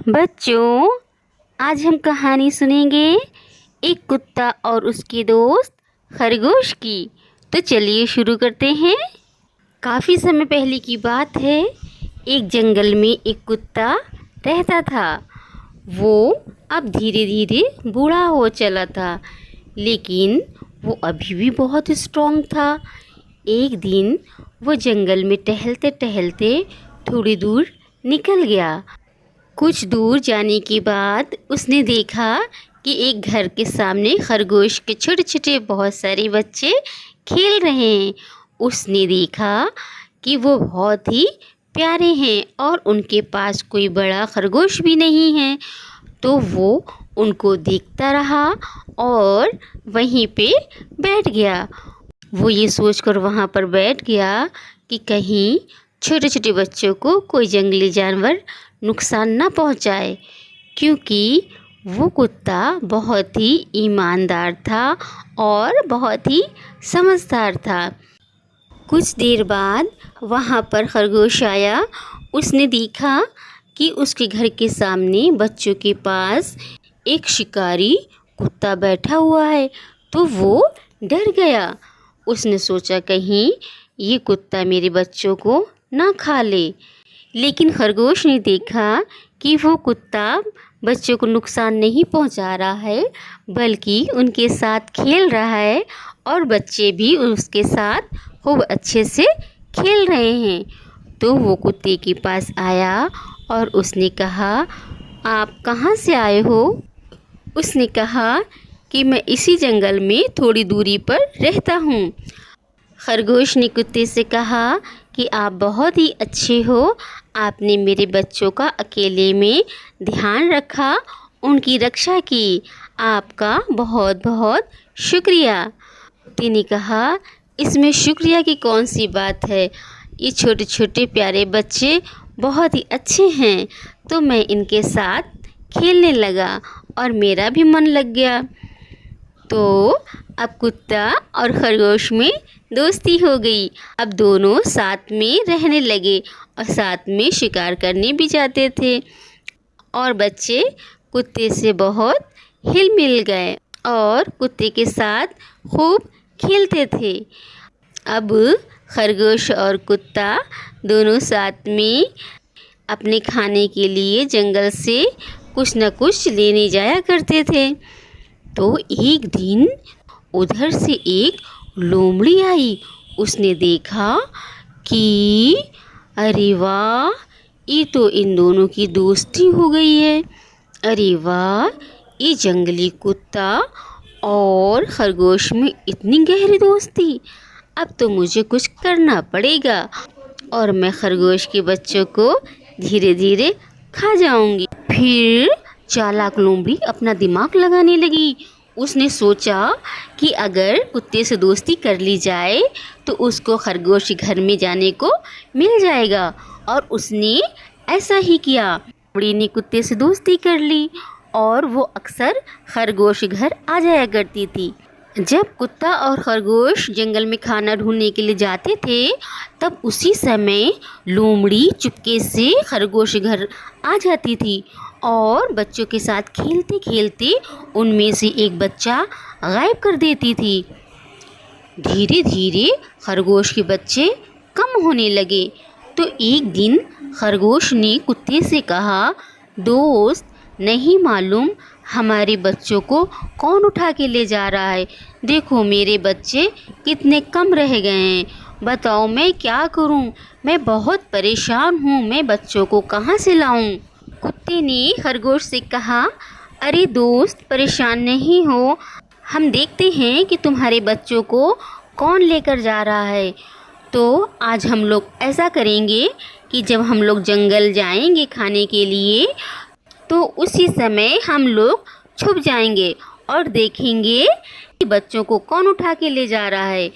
बच्चों, आज हम कहानी सुनेंगे एक कुत्ता और उसके दोस्त खरगोश की। तो चलिए शुरू करते हैं। काफ़ी समय पहले की बात है। एक जंगल में एक कुत्ता रहता था। वो अब धीरे धीरे बूढ़ा हो चला था, लेकिन वो अभी भी बहुत स्ट्रांग था। एक दिन वो जंगल में टहलते टहलते थोड़ी दूर निकल गया। कुछ दूर जाने के बाद उसने देखा कि एक घर के सामने खरगोश के छोटे छोटे बहुत सारे बच्चे खेल रहे हैं। उसने देखा कि वो बहुत ही प्यारे हैं और उनके पास कोई बड़ा खरगोश भी नहीं है। तो वो उनको देखता रहा और वहीं पे बैठ गया। वो ये सोचकर वहाँ पर बैठ गया कि कहीं छोटे छोटे बच्चों को कोई जंगली जानवर नुकसान ना पहुँचाए, क्योंकि वो कुत्ता बहुत ही ईमानदार था और बहुत ही समझदार था। कुछ देर बाद वहाँ पर खरगोश आया। उसने देखा कि उसके घर के सामने बच्चों के पास एक शिकारी कुत्ता बैठा हुआ है। तो वो डर गया। उसने सोचा कहीं ये कुत्ता मेरे बच्चों को ना खा ले। लेकिन खरगोश ने देखा कि वो कुत्ता बच्चों को नुकसान नहीं पहुंचा रहा है, बल्कि उनके साथ खेल रहा है और बच्चे भी उसके साथ खूब अच्छे से खेल रहे हैं। तो वो कुत्ते के पास आया और उसने कहा, आप कहाँ से आए हो? उसने कहा कि मैं इसी जंगल में थोड़ी दूरी पर रहता हूँ। खरगोश ने कुत्ते से कहा कि आप बहुत ही अच्छे हो। आपने मेरे बच्चों का अकेले में ध्यान रखा, उनकी रक्षा की। आपका बहुत बहुत शुक्रिया। कुत्ते ने कहा, इसमें शुक्रिया की कौन सी बात है? ये छोटे छोटे प्यारे बच्चे बहुत ही अच्छे हैं। तो मैं इनके साथ खेलने लगा और मेरा भी मन लग गया। तो अब कुत्ता और खरगोश में दोस्ती हो गई। अब दोनों साथ में रहने लगे और साथ में शिकार करने भी जाते थे और बच्चे कुत्ते से बहुत हिल मिल गए और कुत्ते के साथ खूब खेलते थे। अब खरगोश और कुत्ता दोनों साथ में अपने खाने के लिए जंगल से कुछ न कुछ लेने जाया करते थे। तो एक दिन उधर से एक लोमड़ी आई। उसने देखा कि अरे वाह, ये तो इन दोनों की दोस्ती हो गई है। अरे वाह, ये जंगली कुत्ता और खरगोश में इतनी गहरी दोस्ती। अब तो मुझे कुछ करना पड़ेगा और मैं खरगोश के बच्चों को धीरे धीरे खा जाऊंगी। फिर चालाक लोमड़ी अपना दिमाग लगाने लगी। उसने सोचा कि अगर कुत्ते से दोस्ती कर ली जाए तो उसको खरगोश के घर में जाने को मिल जाएगा, और उसने ऐसा ही किया। लोमड़ी ने कुत्ते से दोस्ती कर ली और वो अक्सर खरगोश के घर आ जाया करती थी। जब कुत्ता और खरगोश जंगल में खाना ढूंढने के लिए जाते थे, तब उसी समय लोमड़ी चुपके से खरगोश के घर आ जाती थी और बच्चों के साथ खेलते खेलते उनमें से एक बच्चा गायब कर देती थी। धीरे धीरे खरगोश के बच्चे कम होने लगे। तो एक दिन खरगोश ने कुत्ते से कहा, दोस्त, नहीं मालूम हमारे बच्चों को कौन उठा के ले जा रहा है। देखो मेरे बच्चे कितने कम रह गए हैं। बताओ मैं क्या करूं? मैं बहुत परेशान हूं। मैं बच्चों को कहां से लाऊं? कुत्ते ने खरगोश से कहा, अरे दोस्त, परेशान नहीं हो। हम देखते हैं कि तुम्हारे बच्चों को कौन लेकर जा रहा है। तो आज हम लोग ऐसा करेंगे कि जब हम लोग जंगल जाएंगे खाने के लिए, तो उसी समय हम लोग छुप जाएंगे और देखेंगे कि बच्चों को कौन उठा के ले जा रहा है।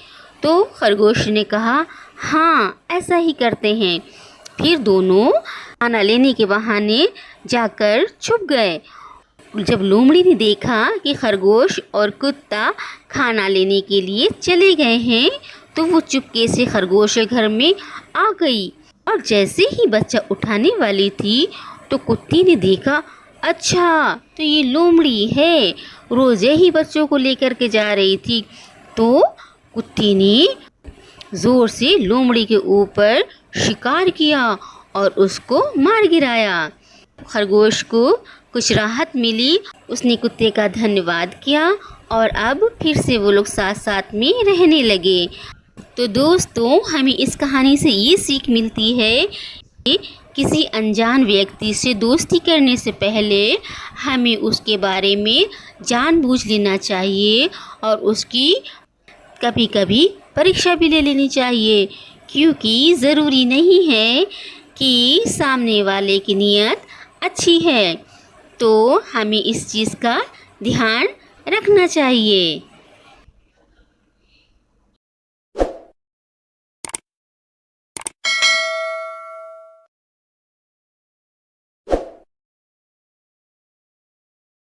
तो खरगोश ने कहा, हाँ, ऐसा ही करते हैं। फिर दोनों खाना लेने के बहाने जाकर छुप गए। जब लोमड़ी ने देखा कि खरगोश और कुत्ता खाना लेने के लिए चले गए हैं, तो वो चुपके से खरगोश के घर में आ गई और जैसे ही बच्चा उठाने वाली थी, तो कुत्ती ने देखा, अच्छा तो ये लोमड़ी है, रोज़ ही बच्चों को लेकर के जा रही थी। तो कुत्ती ने ज़ोर से लोमड़ी के ऊपर शिकार किया और उसको मार गिराया। खरगोश को कुछ राहत मिली, उसने कुत्ते का धन्यवाद किया और अब फिर से वो लोग साथ साथ में रहने लगे। तो दोस्तों, हमें इस कहानी से ये सीख मिलती है कि किसी अनजान व्यक्ति से दोस्ती करने से पहले हमें उसके बारे में जानबूझ लेना चाहिए और उसकी कभी कभी परीक्षा भी ले लेनी चाहिए, क्योंकि ज़रूरी नहीं है कि सामने वाले की नीयत अच्छी है। तो हमें इस चीज़ का ध्यान रखना चाहिए।